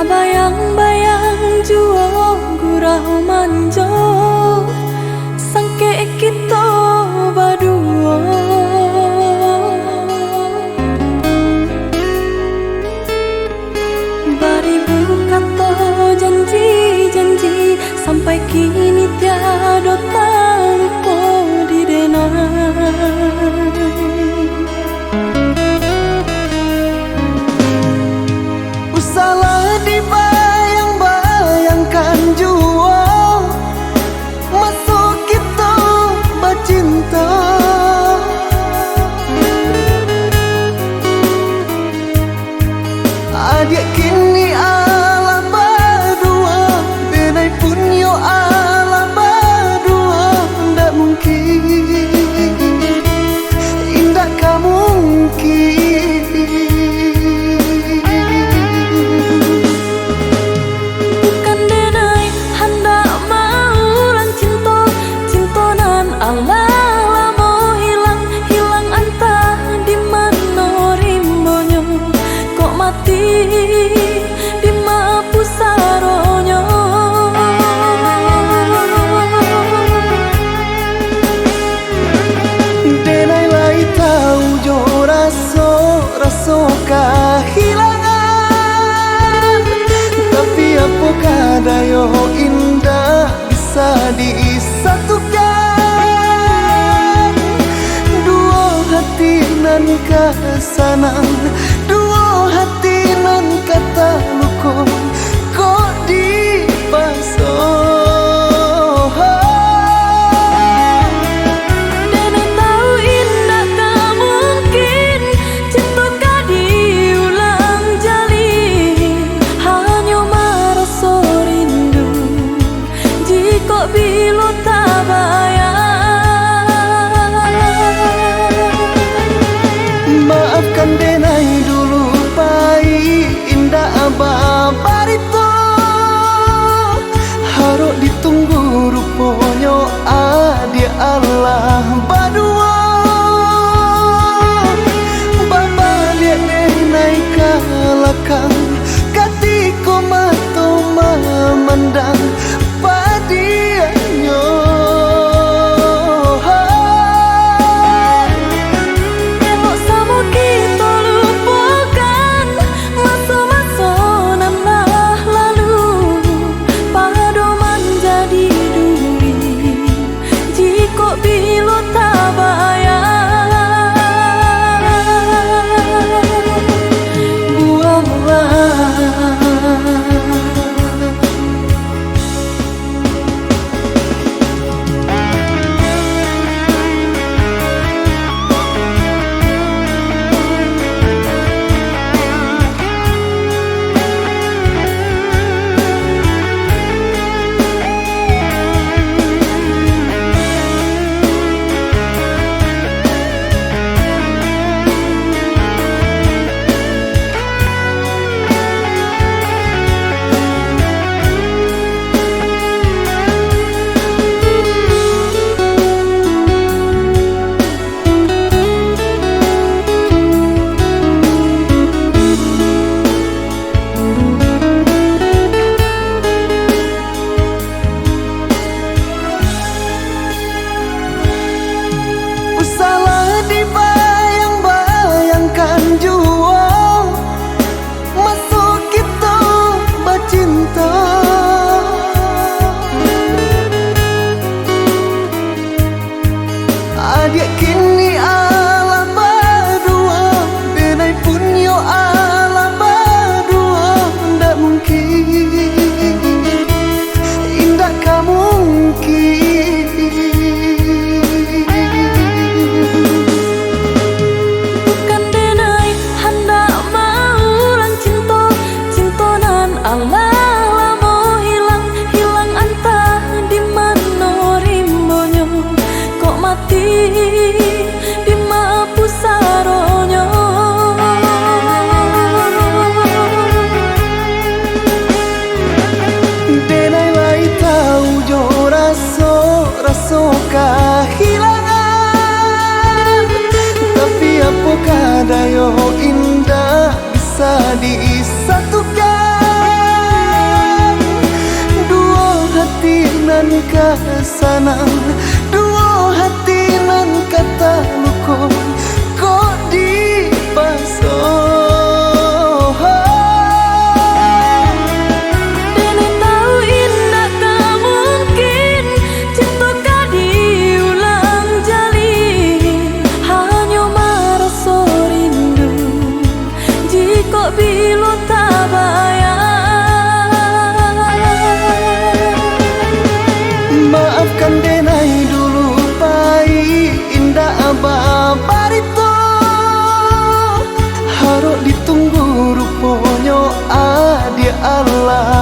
Bayang-bayang jua gurau manjo sangke kita berdua. Baribu kata janji-janji sampai kini tiada tanpa didenai. Salah dibayang-bayangkan jua masuk kita bercinta. Adik kini ala berdua, denai pun yo ala berdua. Ndak mungkin, indah kamu mungkin. Di mapu saronyo denai lai tahu jo raso kehilangan, tapi apa kadayo indah bisa disatukan. Dua hati nan kesanang, dua hati nan kata luko kok dipasang. Maafkan denai dulu pai indah abah barito. sanang, dua hati nan kata luko kok dipaso. Dene tahu indah tak mungkin cinta ka diulang jalin, hanya merasa rindu jika bila tak bayar. Maafkan denai dulu pai indah abah barito, harap ditunggu ruponyo adia Allah.